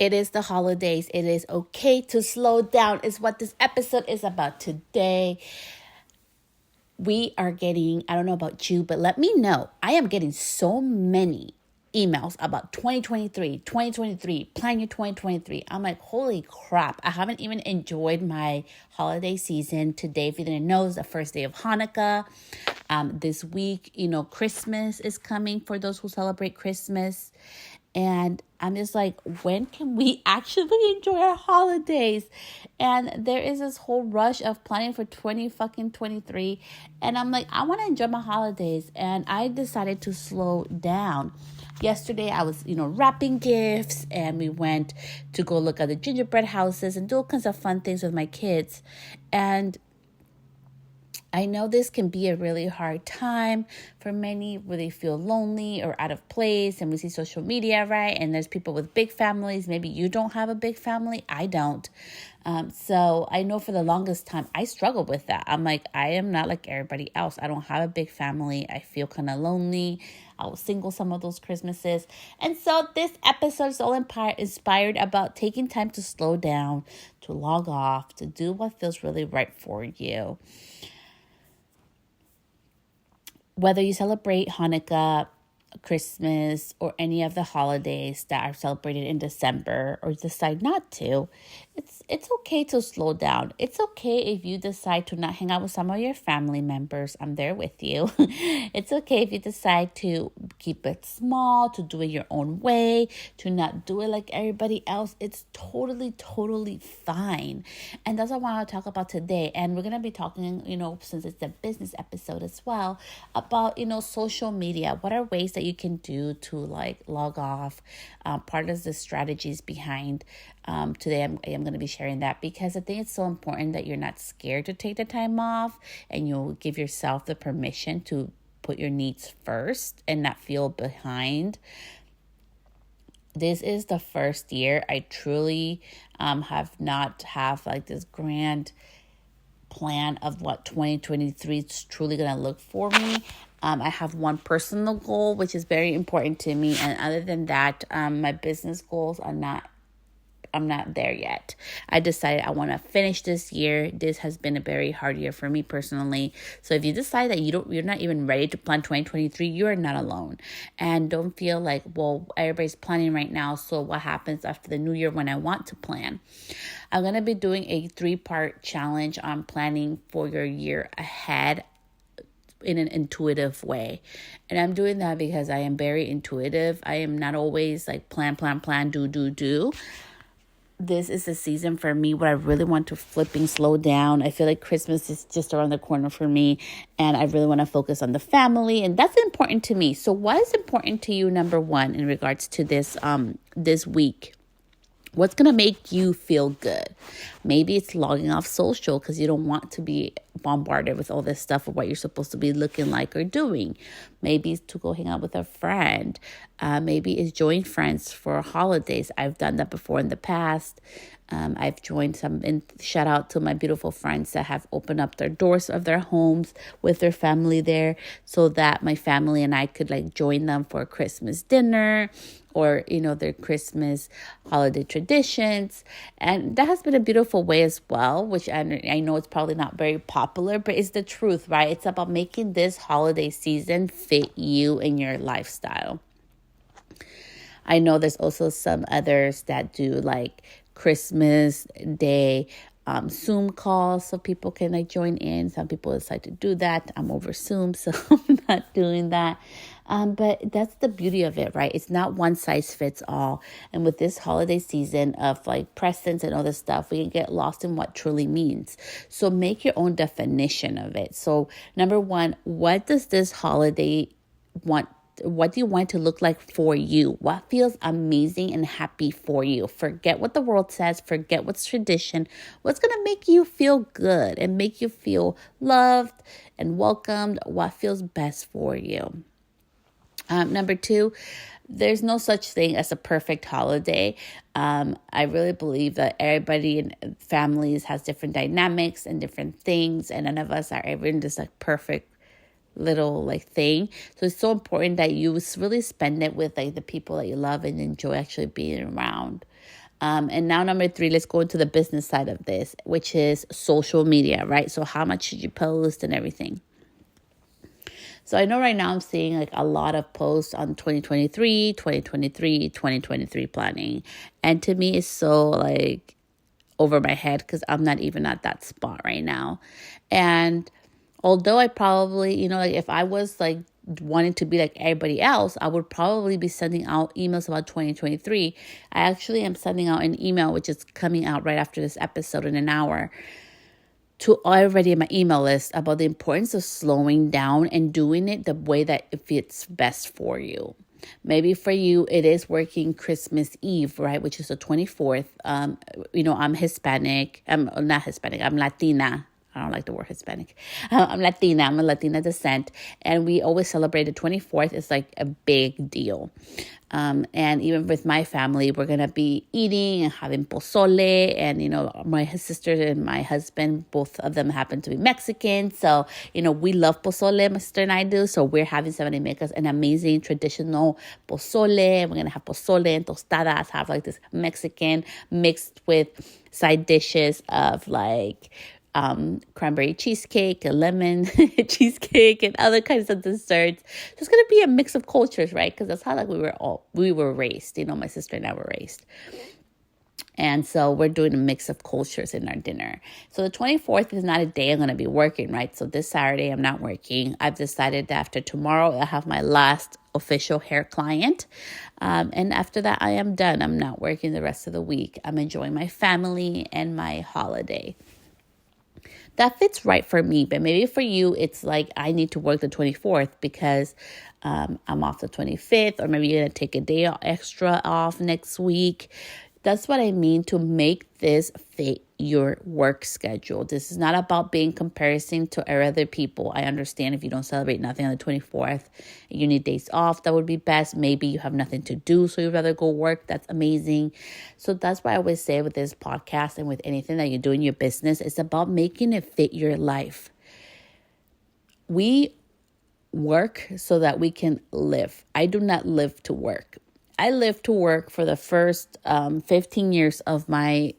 It is the holidays. It is okay to slow down, is what this episode is about today. We are getting, I don't know about you, but let me know. I am getting so many emails about 2023, plan your 2023. I'm like, holy crap. I haven't even enjoyed my holiday season. Today, if you didn't know, is the first day of Hanukkah. This week, Christmas is coming for those who celebrate Christmas. And I'm just like, when can we actually enjoy our holidays? And there is this whole rush of planning for 2023. And I'm like, I want to enjoy my holidays. And I decided to slow down. Yesterday, I was, wrapping gifts, and we went to go look at the gingerbread houses and do all kinds of fun things with my kids. And I know this can be a really hard time for many where they feel lonely or out of place, and we see social media, right? And there's people with big families. Maybe you don't have a big family. I don't. So I know for the longest time, I struggled with that. I'm like, I am not like everybody else. I don't have a big family. I feel kind of lonely. I was single some of those Christmases. And so this episode is all inspired about taking time to slow down, to log off, to do what feels really right for you. Whether you celebrate Hanukkah, Christmas, or any of the holidays that are celebrated in December, or decide not to, it's okay to slow down. It's okay if you decide to not hang out with some of your family members. I'm there with you. It's okay if you decide to keep it small, to do it your own way, to not do it like everybody else. It's totally, totally fine. And that's what I want to talk about today. And we're going to be talking, since it's a business episode as well, about, social media. What are ways that you can do to log off? Part of the strategies behind today, I'm going to be sharing that, because I think it's so important that you're not scared to take the time off, and you'll give yourself the permission to put your needs first and not feel behind. This is the first year I truly have this grand plan of what 2023 is truly going to look for me. I have one personal goal, which is very important to me. And other than that, my business goals I'm not there yet. I decided I want to finish this year. This has been a very hard year for me personally. So if you decide that you're not even ready to plan 2023, you are not alone. And don't feel like, well, everybody's planning right now, so what happens after the new year when I want to plan? I'm going to be doing a 3-part challenge on planning for your year ahead in an intuitive way. And I'm doing that because I am very intuitive. I am not always like plan, do. This is the season for me where I really want to flipping slow down. I feel like Christmas is just around the corner for me, and I really want to focus on the family, and that's important to me. So what is important to you, number one, in regards to this week? What's going to make you feel good? Maybe it's logging off social because you don't want to be bombarded with all this stuff of what you're supposed to be looking like or doing. Maybe it's to go hang out with a friend. Maybe it's join friends for holidays. I've done that before in the past. I've joined some, and shout out to my beautiful friends that have opened up their doors of their homes with their family there, so that my family and I could join them for a Christmas dinner, or, their Christmas holiday traditions. And that has been a beautiful way as well, which I know it's probably not very popular, but it's the truth, right? It's about making this holiday season fit you and your lifestyle. I know there's also some others that do Christmas Day Zoom calls so people can join in. Some people decide to do that. I'm over Zoom, so I'm not doing that. But that's the beauty of it, right? It's not one size fits all. And with this holiday season of presents and all this stuff, we can get lost in what truly means. So make your own definition of it. So number one, what does this holiday what do you want to look like for you? What feels amazing and happy for you? Forget what the world says. Forget what's tradition. What's going to make you feel good and make you feel loved and welcomed? What feels best for you? Number two, there's no such thing as a perfect holiday. I really believe that everybody in families has different dynamics and different things, and none of us are ever in this perfect little thing. So it's so important that you really spend it with the people that you love and enjoy actually being around. And now number 3, let's go into the business side of this, which is social media, right? So how much should you post and everything? So I know right now I'm seeing like a lot of posts on 2023 planning. And to me, it's so like over my head because I'm not even at that spot right now. And although I probably, like if I was like wanting to be like everybody else, I would probably be sending out emails about 2023. I actually am sending out an email, which is coming out right after this episode in an hour, to everybody in my email list about the importance of slowing down and doing it the way that it fits best for you. Maybe for you, it is working Christmas Eve, right? Which is the 24th. I'm Hispanic. I'm not Hispanic. I'm Latina. I don't like the word Hispanic. I'm Latina. I'm a Latina descent. And we always celebrate the 24th. It's like a big deal. And even with my family, we're going to be eating and having pozole. And, my sister and my husband, both of them happen to be Mexican. So, we love pozole, my sister and I do. So we're having somebody make us an amazing traditional pozole. We're going to have pozole and tostadas, have like this Mexican mixed with side dishes of like cranberry cheesecake, a lemon cheesecake, and other kinds of desserts. So it's going to be a mix of cultures, right? Because that's how like we were raised. My sister and I were raised. And so we're doing a mix of cultures in our dinner. So the 24th is not a day I'm going to be working, right? So this Saturday, I'm not working. I've decided that after tomorrow, I'll have my last official hair client. And after that, I am done. I'm not working the rest of the week. I'm enjoying my family and my holiday. That fits right for me, but maybe for you, it's like I need to work the 24th because I'm off the 25th, or maybe you're going to take a day extra off next week. That's what I mean to make this fit your work schedule. This is not about being comparison to other people. I understand if you don't celebrate nothing on the 24th, you need days off, that would be best. Maybe you have nothing to do, so you'd rather go work. That's amazing. So that's why I always say with this podcast and with anything that you do in your business, it's about making it fit your life. We work so that we can live. I do not live to work. I lived to work for the first 15 years of my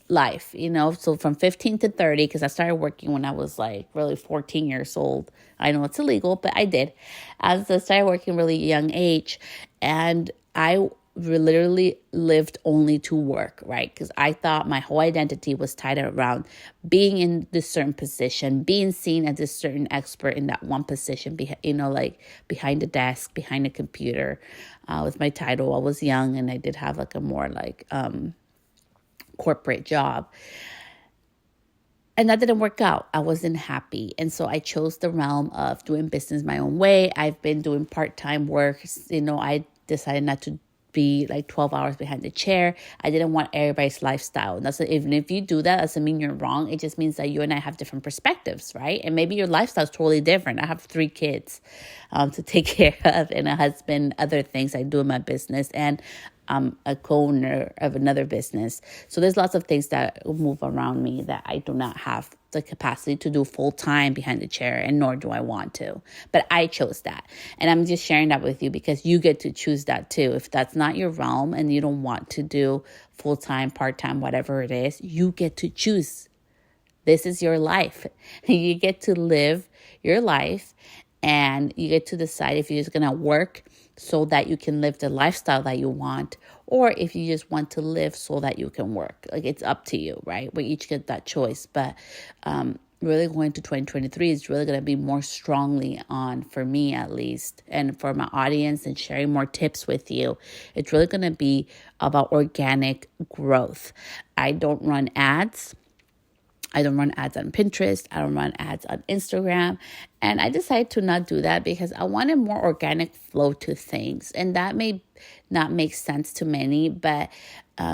life, so from 15 to 30, because I started working when I was like really 14 years old. I know it's illegal, but I did. So I started working really young age, and I literally lived only to work, right? Because I thought my whole identity was tied around being in this certain position, being seen as a certain expert in that one position, like behind the desk, behind the computer. With my title, I was young and I did have like a more like corporate job. And that didn't work out. I wasn't happy. And so I chose the realm of doing business my own way. I've been doing part-time work. I decided not to be like 12 hours behind the chair. I didn't want everybody's lifestyle. And even if you do that, doesn't mean you're wrong. It just means that you and I have different perspectives, right? And maybe your lifestyle is totally different. I have 3 kids to take care of, and a husband, other things I do in my business, and I'm a co-owner of another business. So there's lots of things that move around me that I do not have the capacity to do full time behind the chair, and nor do I want to. But I chose that. And I'm just sharing that with you because you get to choose that too. If that's not your realm and you don't want to do full time, part time, whatever it is, you get to choose. This is your life. You get to live your life, and you get to decide if you're just going to work so that you can live the lifestyle that you want, or if you just want to live so that you can work. Like, it's up to you, right? We each get that choice. But really going to 2023 is really going to be more strongly on, for me at least, and for my audience, and sharing more tips with you. It's really going to be about organic growth. I don't run ads. I don't run ads on Pinterest. I don't run ads on Instagram. And I decided to not do that because I wanted more organic flow to things. And that may not make sense to many, but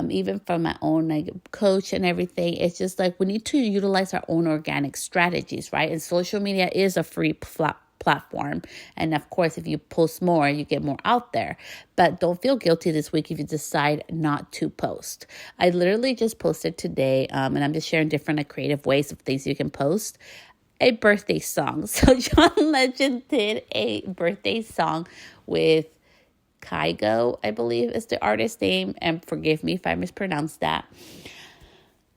even from my own coach and everything, it's just like we need to utilize our own organic strategies, right? And social media is a free platform. And of course, if you post more, you get more out there. But don't feel guilty this week if you decide not to post. I literally just posted today, and I'm just sharing different creative ways of things you can post, a birthday song. So John Legend did a birthday song with Kygo, I believe is the artist name, and forgive me if I mispronounced that.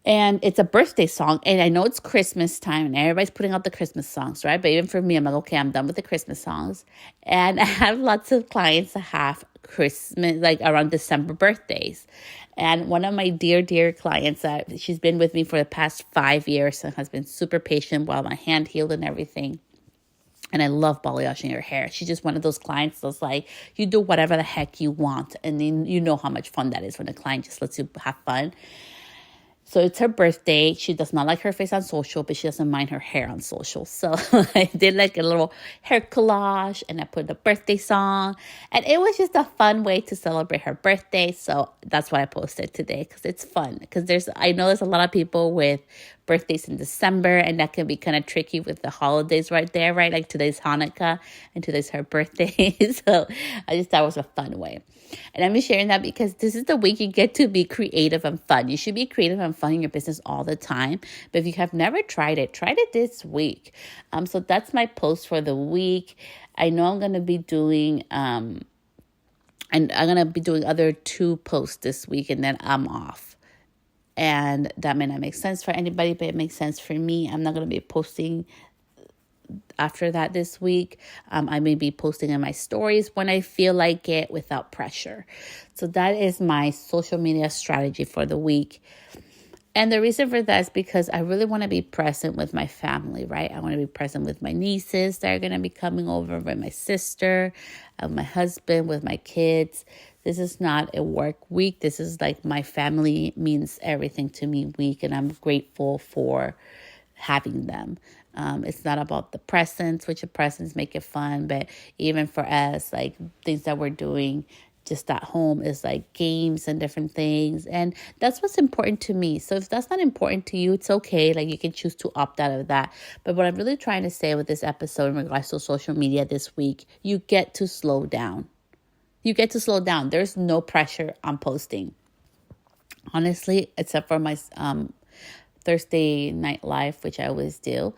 And it's a birthday song. And I know it's Christmas time and everybody's putting out the Christmas songs, right? But even for me, I'm like, okay, I'm done with the Christmas songs. And I have lots of clients that have Christmas, like around December birthdays. And one of my dear, dear clients, she's been with me for the past 5 years and has been super patient while my hand healed and everything. And I love balayaging her hair. She's just one of those clients that's like, you do whatever the heck you want. And then you know how much fun that is when the client just lets you have fun. So it's her birthday. She does not like her face on social, but she doesn't mind her hair on social. So I did like a little hair collage and I put the birthday song. And it was just a fun way to celebrate her birthday. So that's why I posted today, because it's fun. Because I know there's a lot of people with birthdays in December, and that can be kind of tricky with the holidays right there, right? Like today's Hanukkah and today's her birthday. So I just thought it was a fun way. And I'm just sharing that because this is the week you get to be creative and fun. You should be creative and fun in your business all the time. But if you have never tried it, try it this week. So that's my post for the week. I know I'm going to be doing, and I'm going to be doing other 2 posts this week, and then I'm off. And that may not make sense for anybody, but it makes sense for me. I'm not going to be posting after that this week. I may be posting in my stories when I feel like it without pressure. So that is my social media strategy for the week. And the reason for that is because I really want to be present with my family, right? I want to be present with my nieces that are going to be coming over, with my sister, my husband, with my kids. This is not a work week. This is like my family means everything to me week, and I'm grateful for having them. It's not about the presents, which the presents make it fun, but even for us, like things that we're doing just at home is like games and different things. And that's what's important to me. So if that's not important to you, it's okay. Like you can choose to opt out of that. But what I'm really trying to say with this episode in regards to social media this week, you get to slow down. You get to slow down. There's no pressure on posting. Honestly, except for my Thursday night live, which I always do.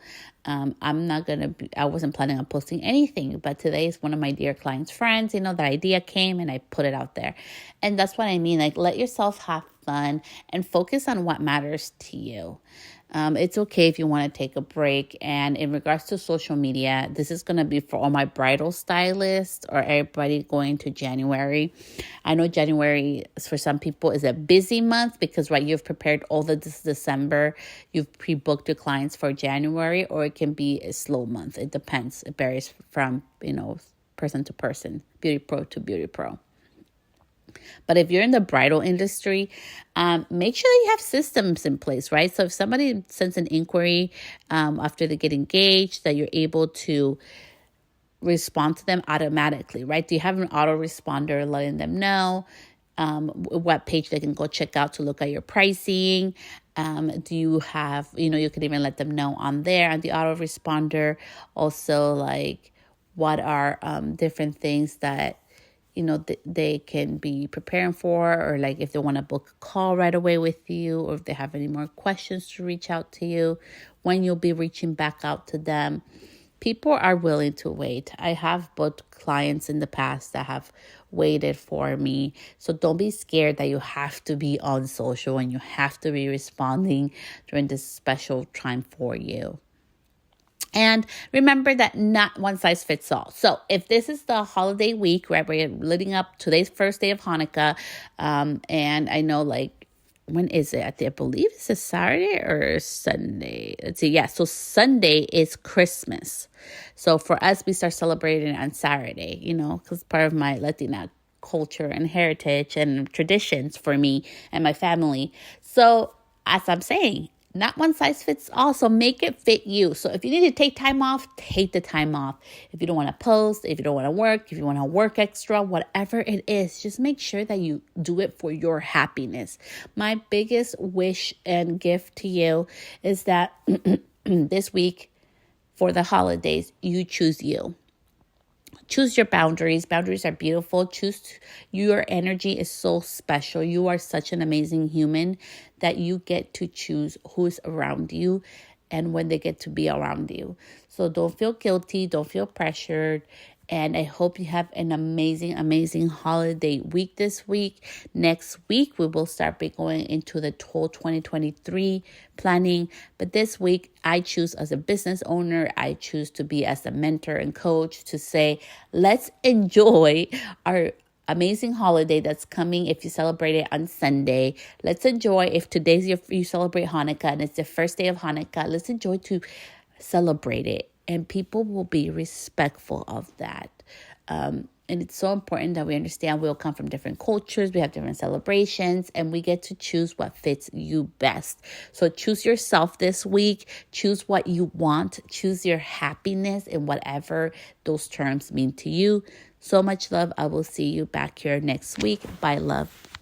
I wasn't planning on posting anything, but today is one of my dear clients' friends, the idea came and I put it out there. And that's what I mean. Like, let yourself have fun and focus on what matters to you. It's okay if you want to take a break. And in regards to social media, this is going to be for all my bridal stylists or everybody going to January. I know January for some people is a busy month because, right, you've prepared all this December. You've pre-booked your clients for January, or it can be a slow month. It depends. It varies from, person to person, beauty pro to beauty pro. But if you're in the bridal industry, make sure that you have systems in place, right? So if somebody sends an inquiry after they get engaged, that you're able to respond to them automatically, right? Do you have an autoresponder letting them know what page they can go check out to look at your pricing? Do you have, you can even let them know on there on the autoresponder. Also, like, what are different things that they can be preparing for, or like if they want to book a call right away with you, or if they have any more questions to reach out to you, when you'll be reaching back out to them. People are willing to wait. I have booked clients in the past that have waited for me. So don't be scared that you have to be on social and you have to be responding during this special time for you. And remember that not one size fits all. So if this is the holiday week, right, we're leading up today's first day of Hanukkah, and I know, like, when is it? I believe it's a Saturday or Sunday. Let's see. Yeah, so Sunday is Christmas. So for us, we start celebrating on Saturday, because part of my Latina culture and heritage and traditions for me and my family. So as I'm saying, not one size fits all, so make it fit you. So if you need to take time off, take the time off. If you don't want to post, if you don't want to work, if you want to work extra, whatever it is, just make sure that you do it for your happiness. My biggest wish and gift to you is that this week for the holidays, you choose you. Choose your boundaries. Boundaries are beautiful. Your energy is so special. You are such an amazing human that you get to choose who's around you and when they get to be around you. So don't feel guilty. Don't feel pressured. And I hope you have an amazing, amazing holiday week this week. Next week, we will start going into the whole 2023 planning. But this week, I choose as a business owner, I choose to be as a mentor and coach to say, let's enjoy our amazing holiday that's coming. If you celebrate it on Sunday, let's enjoy. If today's you celebrate Hanukkah and it's the first day of Hanukkah, let's enjoy to celebrate it. And people will be respectful of that. And it's so important that we understand we'll come from different cultures. We have different celebrations and we get to choose what fits you best. So choose yourself this week. Choose what you want. Choose your happiness in whatever those terms mean to you. So much love. I will see you back here next week. Bye, love.